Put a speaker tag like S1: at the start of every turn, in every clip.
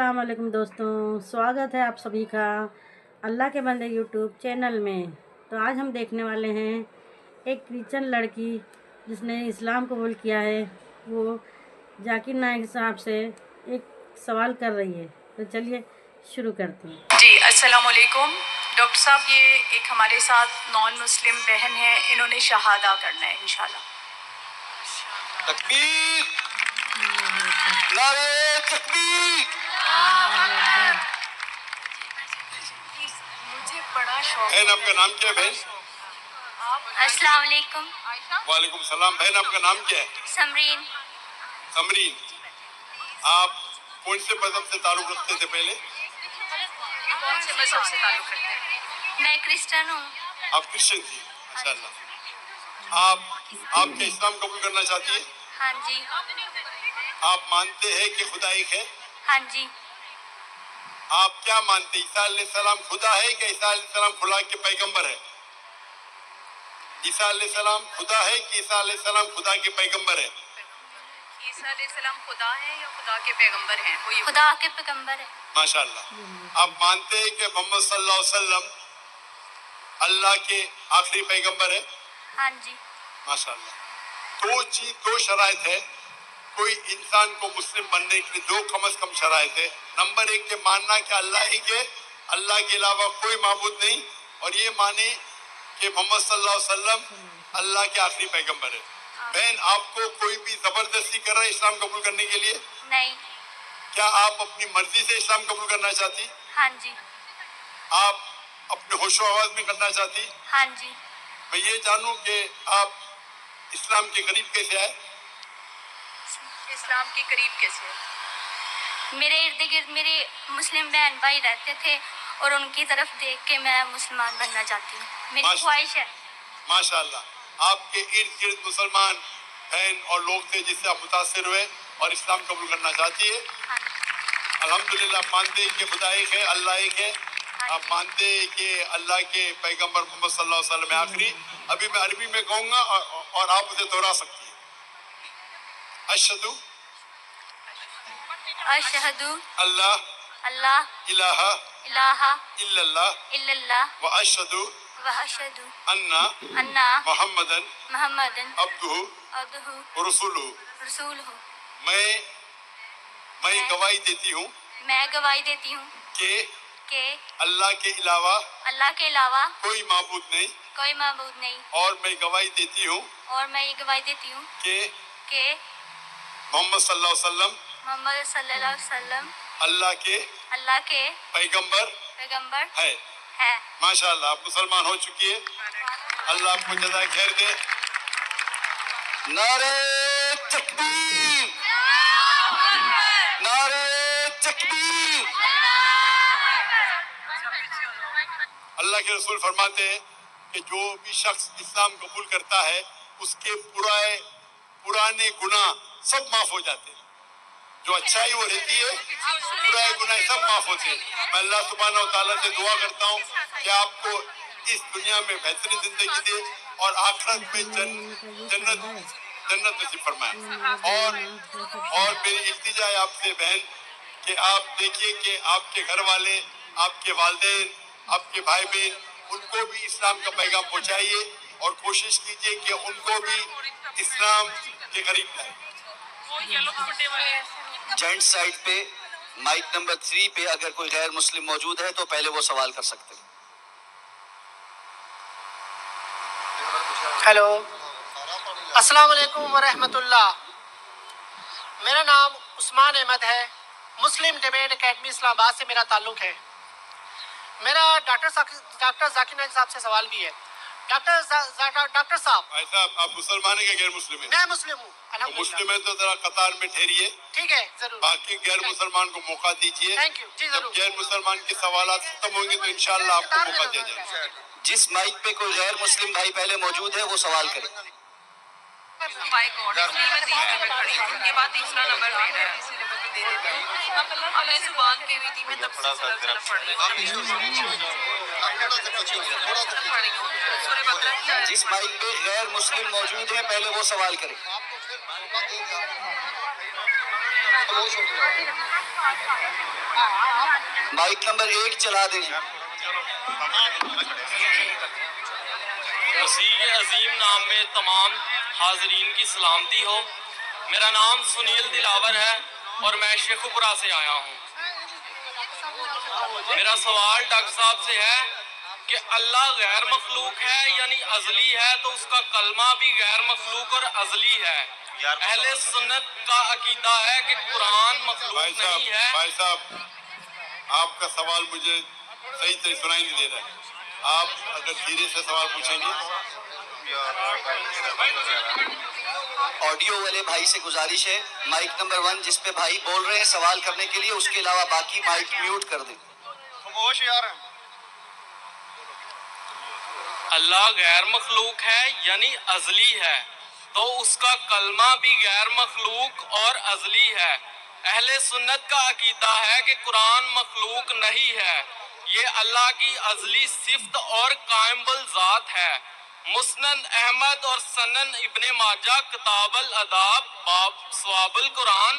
S1: अस्सलाम वालेकुम दोस्तों, स्वागत है आप सभी का अल्लाह के बंदे यूट्यूब चैनल में। तो आज हम देखने वाले हैं एक क्रिश्चियन लड़की जिसने इस्लाम कबूल किया है, वो जाकिर नायक साहब से एक सवाल कर रही है। तो चलिए शुरू करते हैं।
S2: जी अस्सलाम वालेकुम डॉक्टर साहब, ये एक हमारे साथ नॉन मुस्लिम बहन है, इन्होंने शहादा करना है इंशाल्लाह।
S3: तकबीर, नारे तकबीर।
S2: मुझे बड़ा शौक
S3: बहन आपका नाम क्या है बहन?
S4: अस्सलाम वालेकुम।
S3: वालेकुम सलाम। बहन आपका नाम क्या है?
S4: समरीन।
S3: समरीन, आप कौन से मजहब से ताल्लुक रखते थे पहले?
S2: कौन से मजहब से ताल्लुक रखते हैं?
S4: मैं क्रिश्चियन हूँ।
S3: आप क्रिश्चियन थी, माशाल्लाह। आप क्या इस्लाम कबूल करना चाहती है?
S4: हाँ जी।
S3: आप मानते हैं कि खुदा एक है?
S4: हाँ जी।
S3: आप क्या मानते हैं, ईसा अलैहिस्सलाम खुदा है कि ईसा अलैहिस्सलाम खुदा के पैगंबर है? ईसा अलैहिस्सलाम खुदा है कि ईसा अलैहिस्सलाम खुदा के पैगंबर है?
S2: ईसा अलैहिस्सलाम खुदा है या खुदा के पैगंबर हैं? वो ये
S4: खुदा के पैगंबर है।
S3: माशाल्लाह। आप मानते हैं कि मोहम्मद सल्लल्लाहु अलैहि वसल्लम अल्लाह के आखिरी पैगंबर है?
S4: हाँ जी।
S3: माशाल्लाह। दो शराइत है कोई इंसान को मुस्लिम बनने के लिए, दो कम से कम शराइत है। नंबर एक के मानना कि अल्लाह ही के, अल्लाह के अलावा कोई माबूद नहीं, और ये माने कि मोहम्मद सल्लल्लाहु अलैहि वसल्लम अल्लाह के आखिरी पैगंबर है। बहन, आपको कोई भी जबरदस्ती कर रहा है इस्लाम कबूल करने के लिए?
S4: नहीं।
S3: क्या आप अपनी मर्जी से इस्लाम कबूल करना चाहती?
S4: हाँ जी।
S3: आप अपने होशो आवाज में करना चाहती?
S4: हाँ जी।
S3: मैं ये जानूं कि आप इस्लाम के करीब कैसे आए?
S2: इस्लाम के करीब कैसे है?
S4: मेरे इर्द गिर्द मेरे मुस्लिम बहन भाई रहते थे और उनकी तरफ देख के मैं मुसलमान बनना चाहती हूँ, मेरी ख्वाहिश है।
S3: माशाल्लाह। आपके इर्द गिर्द मुसलमान बहन और लोग थे जिससे आप मुतासिर हुए और इस्लाम कबूल करना चाहती है।
S4: हाँ जी।
S3: अल्हम्दुलिल्लाह। आप मानते हैं कि खुदा एक है, अल्लाह एक है। आप मानते हैं कि अल्लाह के पैगंबर मोहम्मद सल्लल्लाहु अलैहि वसल्लम आखिरी। अभी मैं अरबी में कहूँगा और आप उसे दोहरा सकती हैं। अशहदु
S4: अशहदु
S3: अल्लाह
S4: अल्लाह
S3: इलाहा
S4: इलाहा
S3: इल्लल्लाह
S4: इल्लल्लाह
S3: व अशहदु
S4: व अशहदु
S3: अन्ना मुहम्मदन
S4: मुहम्मदन
S3: अब्दुहु
S4: अब्दुहु
S3: व रसूलुहु।
S4: रसूलुहु।
S3: मैं गवाही देती हूँ
S4: मैं गवाही देती हूँ
S3: कि
S4: कि
S3: अल्लाह के अलावा कोई माबूद नहीं,
S4: कोई माबूद नहीं,
S3: और मैं गवाही देती हूँ
S4: और मैं ये गवाही देती हूँ
S3: कि
S4: कि
S3: मोहम्मद सल्लल्लाहु अलैहि वसल्लम
S4: मोहम्मद सल्लल्लाहु अलैहि वसल्लम
S3: अल्लाह के
S4: पैगंबर
S3: है।
S4: है।
S3: माशाल्लाह, आप मुसलमान हो चुकी है। अल्लाह आपको जज़ा खैर दे। नारे तकबीर, नारे तकबीर। अल्लाह के रसूल फरमाते हैं कि जो भी शख्स इस्लाम कबूल करता है उसके पुराने गुनाह सब माफ हो जाते हैं। जो अच्छाई वो रहती है, पुराने गुनाह सब माफ होते हैं। मैं अल्लाह सुब्हानहू व तआला से दुआ करता हूँ कि आपको इस दुनिया में बेहतरीन जिंदगी दे और आखिरत में जन्नत नसीब फरमाए। और मेरी इल्तिजा है आपसे बहन कि आप देखिए कि आपके घर वाले, आपके वालिदैन, आपके भाई बहन, उनको भी इस्लाम का पैगाम पहुंचाइए और कोशिश कीजिए कि उनको भी इस्लाम के करीब लाए।
S5: जेंट्स साइड पे माइक नंबर 3 पे अगर कोई गैर मुस्लिम मौजूद है तो पहले वो सवाल कर सकते हैं।
S6: हेलो, अस्सलाम वालेकुम व रहमतुल्लाह। मेरा नाम उस्मान अहमद है। मुस्लिम डिबेट एकेडमी इस्लामाबाद से मेरा ताल्लुक है। मेरा डॉक्टर जाकिर नायक साहब से सवाल भी है। डॉक्टर साहब,
S3: भाई साहब, आप मुसलमान है कि गैर मुस्लिम है?
S6: मैं मुस्लिम हूँ।
S3: तो मुस्लिम है तो जरा कतार में ठहरिए।
S6: ठीक है, जरूर।
S3: बाकी गैर मुसलमान को मौका दीजिए।
S6: थैंक यू जी,
S3: जब
S6: जरूर।
S3: गैर मुसलमान के सवालात खत्म होंगे तो इंशाल्लाह आपको मौका दिया जाएगा।
S5: जिस माइक पे कोई गैर मुस्लिम भाई पहले मौजूद है वो सवाल करे।
S2: माय गॉड, इसलिए मैं तीसरे पे खड़ी हूँ। उनके बाद तीसरा नंबर मेरा है। अब मैं जुबान की हुई थी, मैं तब से जरा पढ़ रही हूँ।
S5: जिस माइक पे गैर मुस्लिम मौजूद है पहले वो सवाल करे। माइक नंबर 1 चला दें।
S7: मसीह के अजीम नाम में तमाम हाजरीन की सलामती हो। मेरा नाम सुनील दिलावर है और मैं शेखुपुरा से आया हूँ। मेरा सवाल डॉक्टर साहब से है कि अल्लाह गैर मखलूक है यानी अजली है, तो उसका कलमा भी गैर मखलूक और अजली है। अहले सुन्नत का अकीदा है कि कुरान मखलूक नहीं है।
S3: भाई साहब, आपका सवाल मुझे सही से सुनाई नहीं दे रहा है। आप अगर धीरे से सवाल पूछेंगे।
S5: ऑडियो वाले भाई से गुजारिश है, माइक नंबर 1 जिस पे भाई बोल रहे हैं सवाल करने के लिए, उसके अलावा बाकी माइक म्यूट कर दें।
S3: खामोश यार।
S7: अल्लाह गैर मखलूक है यानी अजली है, तो उसका कलमा भी गैर मखलूक और अजली है। अहले सुन्नत का अकीदा है कि कुरान मखलूक नहीं है, ये अल्लाह की अजली सिफ्त और कायमुल ज़ात है। मुस्नद अहमद और सनन इब्ने माजा किताबुल अदाब बाब सवाबुल कुरान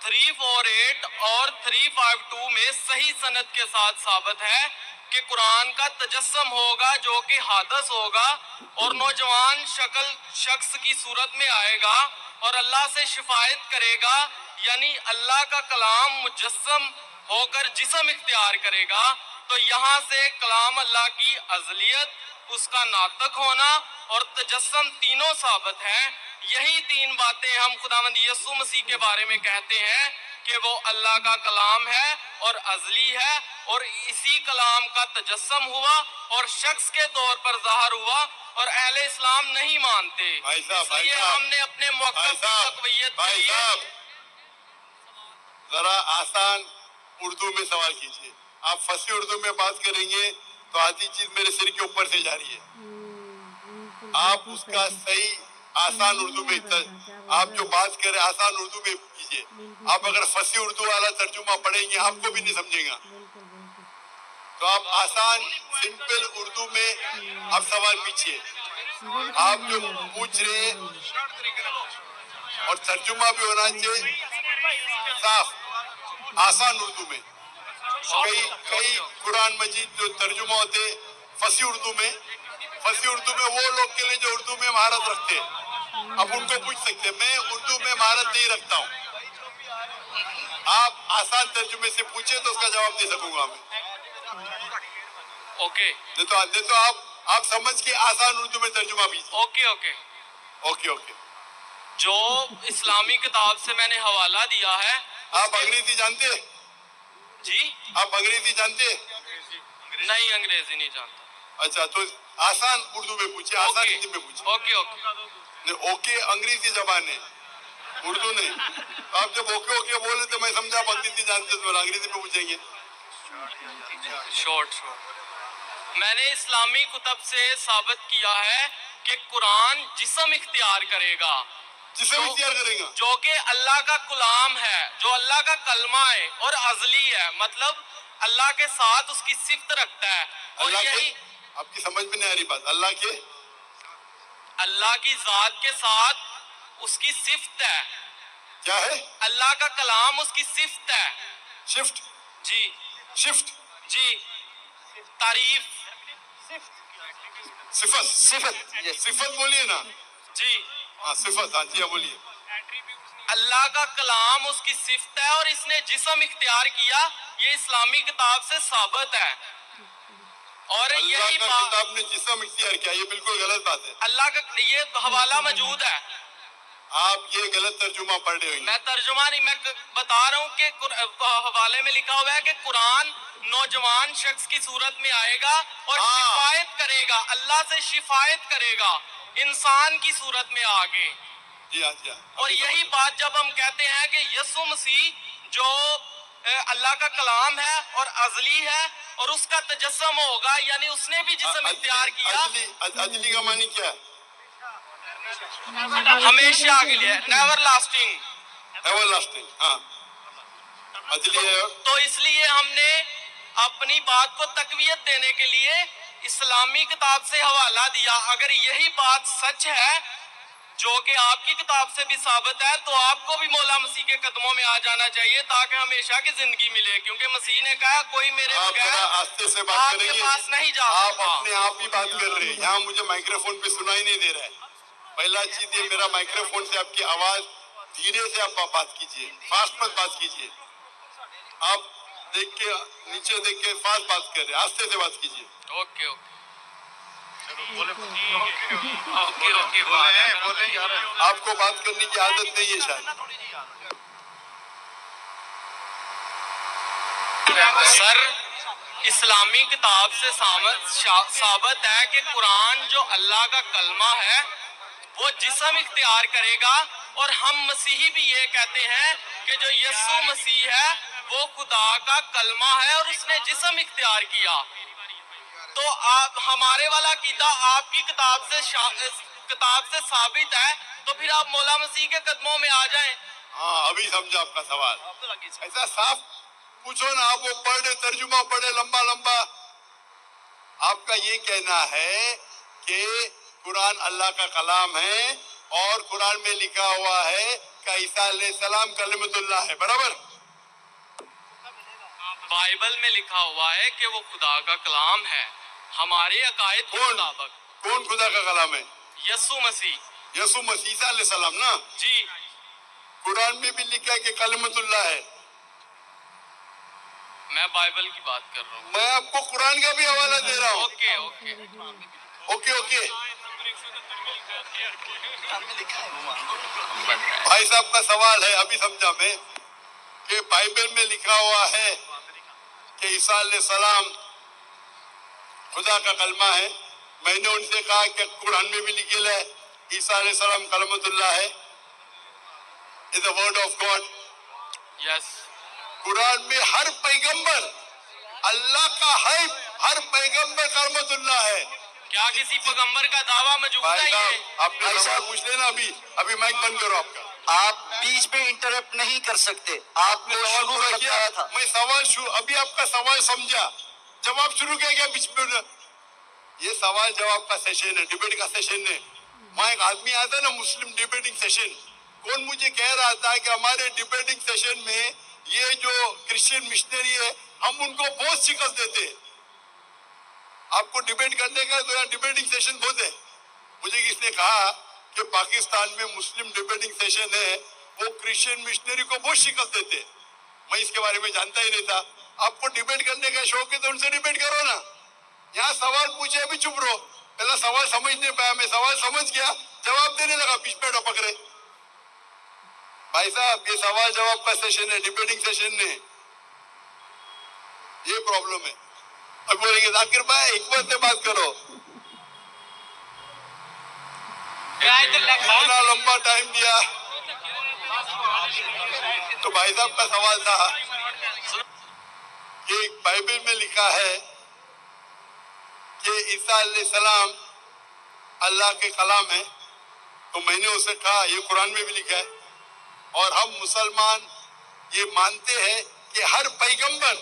S7: 348 और 352 में सही सनद के साथ साबित है कि कुरान का तजस्सम होगा जो कि हादस होगा और नौजवान शख्स की सूरत में आएगा और अल्लाह से शिफायत करेगा, यानी अल्लाह का कलाम मुजस्सम होकर जिस्म इख्तियार करेगा। तो यहाँ से कलाम अल्लाह की अज़लियत, उसका नातक होना और तजस्सम तीनों साबित है। यही 3 बातें हम खुदावंद यीशु मसीह के बारे में कहते हैं कि वो अल्लाह का कलाम है और अज़ली है और इसी कलाम का तजस्सम हुआ और शख्स के तौर पर ज़ाहिर हुआ और अहले इस्लाम नहीं मानते। इसलिए हमने अपने मौक़िफ़ की तक़वियत के लिए
S3: जरा आसान उर्दू में सवाल कीजिए। आप फसी उर्दू में बात करेंगे तो आधी चीज मेरे सिर के ऊपर से जा रही है। आप उसका सही आसान उर्दू में आप जो बात करें आसान उर्दू में कीजिए। आप अगर फसी उर्दू वाला तर्जुमा पढ़ेंगे आपको भी नहीं समझेगा। तो आप आसान सिंपल उर्दू में आप सवाल पूछिए। आप जो पूछ रहे और तर्जुमा भी होना चाहिए साफ आसान उर्दू में। कई कुरान मजीद जो तर्जुमा होते फसी उर्दू में वो लोग के लिए जो उर्दू में महारत रखते हैं, अब उनको पूछ सकते हैं। मैं उर्दू में महारत नहीं रखता हूँ। आप आसान तर्जुमे से पूछे तो उसका जवाब दे सकूंगा मैं।
S7: ओके
S3: नहीं तो आप समझ के आसान उर्दू में तर्जुमा भी।
S7: Okay okay
S3: okay okay.
S7: जो इस्लामी किताब से मैंने हवाला दिया है।
S3: आप अंग्रेजी जानते हैं?
S7: जी,
S3: आप अंग्रेजी जानते हैं?
S7: नहीं, अंग्रेजी नहीं जानता।
S3: अच्छा, तो आसान उर्दू में पूछे, आसान हिंदी में पूछे।
S7: ओके ओके
S3: ओके अंग्रेजी जबान है, उर्दू नहीं। आप जब ओके ओके बोले तो मैं समझा आप अंग्रेजी जानते तो अंग्रेजी में पूछेंगे।
S7: शॉर्ट मैंने इस्लामी कुतब से साबित किया है कि कुरान जिस्म इख्तियार करेगा, जो कि अल्लाह का कलाम है, जो अल्लाह का कलमा है और अजली है, मतलब अल्लाह के साथ उसकी सिफ्त रखता है। और यही
S3: आपकी समझ में नहीं आ रही बात।
S7: अल्लाह की जात के साथ उसकी सिफ्त है।
S3: क्या है?
S7: अल्लाह का कलाम उसकी सिफ्त है।
S3: शिफ्ट
S7: जी,
S3: शिफ्ट
S7: जी, तारीफ,
S3: सिफत सिफत बोलिए ना
S7: जी।
S3: हाँ सिफत, हाँ जी बोलिए।
S7: अल्लाह का कलाम उसकी सिफ्त है और इसने जिस्म इख्तियार किया, ये इस्लामी किताब से साबित है। और यही
S3: किताब ने जिस्म इख्तियार किया, ये बिल्कुल गलत बात है।
S7: अल्लाह का ये हवाला मौजूद है।
S3: आप ये गलत तर्जुमा पढ़ रहे हो।
S7: मैं तर्जुमा नहीं, मैं बता रहा हूँ कि हवाले में लिखा हुआ है कि कुरान नौजवान शख्स की सूरत में आएगा और शिफायत करेगा, अल्लाह से शिफायत करेगा इंसान की सूरत में आगे।
S3: जी हाँ, जी हाँ।
S7: और यही बात जब हम कहते हैं कि यीशु मसीह जो अल्लाह का कलाम है और अजली है और उसका तजस्सम होगा, यानी उसने भी जिस्म इख्तियार किया।
S3: अजली का मानी क्या है?
S7: हमेशा के लिए, नेवर लास्टिंग।
S3: हाँ, अजली है।
S7: तो इसलिए हमने अपनी बात को तकवीयत देने के लिए इस्लामी किताब से हवाला दिया। अगर यही बात सच है جو کہ آپ کی کتاب سے بھی ثابت ہے، تو آپ کو بھی مولا مسیح کے قدموں میں آ جانا چاہیے تاکہ ہمیشہ کی زندگی ملے، کیونکہ مسیح نے کہا کوئی میرے
S3: آپ
S7: بغیر
S3: ذرا آہستہ سے بات
S7: آپ
S3: کریں
S7: کے
S3: گے،
S7: پاس نہیں جا
S3: آپ
S7: سکتا۔
S3: اپنے آپ ہی بات کر رہے ہیں، یہاں مجھے مائکرو فون پہ سنائی نہیں دے رہا ہے۔ پہلا چیز یہ، میرا مائکرو فون سے آپ کی آواز دھیرے سے آپ بات کیجئے، فاسٹ مت بات کیجئے۔ آپ دیکھ کے نیچے دیکھ کے فاسٹ بات کر رہے ہیں، آہستہ سے بات کیجئے۔
S7: اوکے اوکے
S3: آپ کو بات کرنے کی عادت نہیں ہے شاید۔
S7: سر، اسلامی کتاب سے ثابت ہے کہ قرآن جو اللہ کا کلمہ ہے وہ جسم اختیار کرے گا، اور ہم مسیحی بھی یہ کہتے ہیں کہ جو یسوع مسیح ہے وہ خدا کا کلمہ ہے اور اس نے جسم اختیار کیا۔ تو آپ ہمارے والا عقیدہ آپ کی کتاب سے ثابت ہے، تو پھر آپ مولا مسیح کے قدموں میں آ جائیں۔
S3: ہاں، ابھی سمجھا آپ کا سوال۔ ایسا صاف پوچھو نا، آپ وہ پڑھے ترجمہ پڑھے لمبا لمبا۔ آپ کا یہ کہنا ہے کہ قرآن اللہ کا کلام ہے اور قرآن میں لکھا ہوا ہے کہ عیسیٰ علیہ السلام کلمۃ اللہ ہے، برابر؟
S7: بائبل میں لکھا ہوا ہے کہ وہ خدا کا کلام ہے ہمارے عقائد کے مطابق۔
S3: کون خدا کا کلام ہے؟
S7: یسوع مسیح۔
S3: یسوع مسیح، عیسیٰ علیہ السلام نا؟
S7: جی۔
S3: قرآن میں بھی لکھا ہے کہ کلمۃ اللہ ہے۔
S7: میں بائبل کی بات کر رہا ہوں۔
S3: میں آپ کو قرآن کا بھی حوالہ دے رہا ہوں۔
S7: Okay okay
S3: okay okay. بھائی صاحب کا سوال ہے، ابھی سمجھا میں، کہ بائبل میں لکھا ہوا ہے کہ عیسیٰ علیہ السلام خدا کا کلمہ ہے۔ میں نے ان سے کہا کہ قرآن میں بھی لکھا ہے عیسیٰ علیہ السلام کلمۃ اللہ ہے، is the word of God۔
S7: یس۔
S3: قرآن میں ہر پیغمبر اللہ کا ہے، ہر پیغمبر کلمۃ اللہ ہے۔
S7: کیا کسی پیغمبر کا دعویٰ موجود ہے
S3: بھائی صاحب،
S7: یہ؟
S3: آپ نے سوال پوچھ لینا، ابھی مائک بند کرو آپ کا۔
S5: آپ بیچ میں انٹرپٹ نہیں کر سکتے، آپ نے
S3: سوال
S5: شروع
S3: پورا
S5: میں
S3: کیا
S5: بتایا تھا۔
S3: میں سوال ابھی آپ کا سوال سمجھا، جواب شروع کیا گیا بیچ میں۔ یہ سوال جواب کا سیشن ہے، ڈیبیٹ کا سیشن ہے۔ وہاں ایک آدمی آتا ہے نا، مسلم ڈیبیٹنگ سیشن، کون مجھے کہہ رہا تھا کہ ہمارے ڈیبیٹنگ سیشن میں یہ جو کرسچین مشنری ہے ہم ان کو بہت شکست دیتے ہیں۔ آپ کو ڈیبیٹ کرنے کا تو یہاں ڈیبیٹنگ سیشن بہت ہے۔ مجھے کس نے کہا کہ پاکستان میں مسلم ڈیبیٹنگ سیشن ہے، وہ کرسچین مشنری کو بہت شکست دیتے ہیں۔ میں اس کے بارے میں جانتا ہی نہیں تھا۔ آپ کو ڈیبیٹ کرنے کا شوق ہے تو ان سے ڈیبیٹ کرو نا۔ یہاں سوال پوچھے ابھی چپ رہو، پہلا سوال سمجھ نہیں پایا، میں سوال سمجھ گیا، جواب دینے لگا، بیچ میں ٹپک رہے۔ بھائی صاحب، یہ سوال جواب کا سیشن ہے، ڈیبیٹنگ سیشن نہیں۔ یہ پرابلم ہے۔ اب بولیں گے ذاکر بھائی حکمت سے بات کرو، اتنا لمبا ٹائم دیا۔ تو بھائی صاحب کا سوال تھا کہ بائبل میں لکھا ہے کہ عیسیٰ علیہ السلام اللہ کے کلام ہے، تو میں نے اسے کہا یہ قرآن میں بھی لکھا ہے، اور ہم مسلمان یہ مانتے ہیں کہ ہر پیغمبر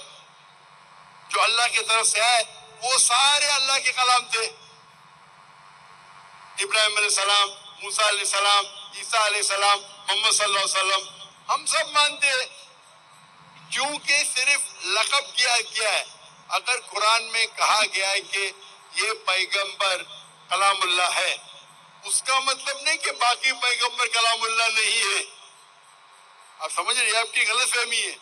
S3: جو اللہ کی طرف سے آئے وہ سارے اللہ کے کلام تھے۔ ابراہیم علیہ السلام، موسیٰ علیہ السلام، عیسیٰ علیہ السلام، محمد صلی اللہ علیہ وسلم، ہم سب مانتے ہیں، کیونکہ صرف لقب کیا گیا ہے۔ اگر قرآن میں کہا گیا ہے کہ یہ پیغمبر کلام اللہ ہے، اس کا مطلب نہیں کہ باقی پیغمبر کلام اللہ نہیں ہے۔ آپ سمجھ رہے ہیں، آپ کی غلط فہمی ہے۔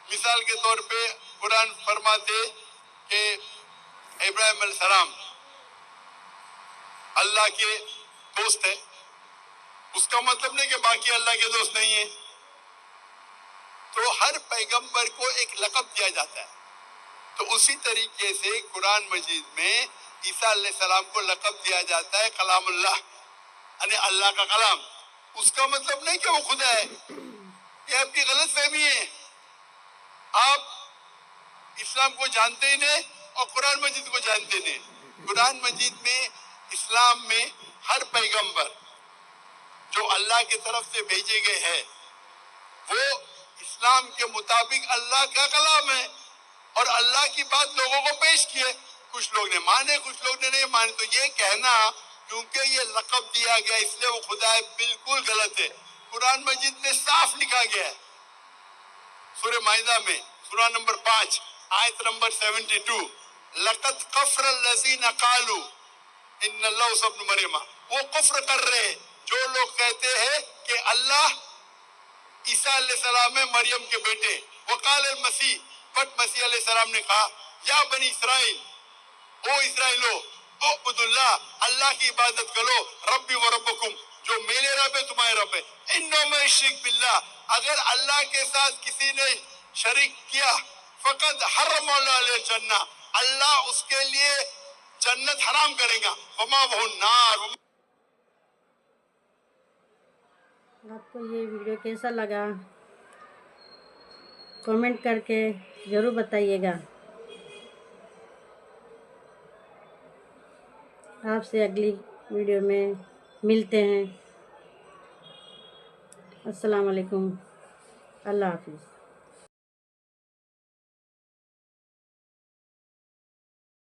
S3: مثال کے طور پہ قرآن فرماتے کہ ابراہیم علیہ السلام اللہ کے دوست ہے، اس کا مطلب نہیں کہ باقی اللہ کے دوست نہیں ہیں۔ تو ہر پیغمبر کو ایک لقب دیا جاتا ہے، تو اسی طریقے سے قرآن مجید میں عیسیٰ علیہ السلام کو لقب دیا جاتا ہے کلام اللہ، یعنی اللہ کا کلام۔ اس کا مطلب نہیں کہ وہ خدا ہے، یہ آپ کی غلط فہمی ہے۔ آپ اسلام کو جانتے ہی نہیں اور قرآن مجید کو جانتے نہیں۔ قرآن مجید میں اسلام میں ہر پیغمبر جو اللہ کی طرف سے بھیجے گئے ہیں وہ اسلام کے مطابق اللہ کا کلام ہے، اور اللہ کی بات لوگوں کو پیش کیے۔ کچھ لوگ نے مانے، کچھ لوگ نے نہیں مانے۔ تو یہ کہنا क्योंकि ये लक़ब दिया गया इसलिए वो खुदा है, बिल्कुल गलत है। कुरान मजीद में साफ लिखा गया है, सूरह माइदा में सूरा नंबर 5 आयत नंबर 72, लक़द कफ़र लज़ीना क़ालू इन्नल्लाहु इब्न मरियम। वो कुफ्र कर रहे हैं जो लोग कहते हैं कि अल्लाह ईसा अलैहिस्सलाम है मरियम के बेटे। वक़ाल मसीह, बट मसीह अलैहिस्सलाम ने कहा या बनी इसराइल, ओ इसराइलो, ओ अब्दुल्लाह, अल्लाह की इबादत करो, रब्बी व रब्बकुम, जो मेरे रब है तुम्हारे रब है। इन्नो में शिरक बिल्लाह, अगर अल्लाह के साथ किसी ने शरीक किया, फकद हर्रम अलैहि जन्नह, अल्लाह उसके लिए जन्नत हराम करेगा, वमा वहु नार।
S1: आपको ये वीडियो कैसा लगा कमेंट करके ज़रूर बताइएगा। आपसे अगली वीडियो में मिलते हैं। अस्सलाम वालेकुम, अल्लाह हाफिज़।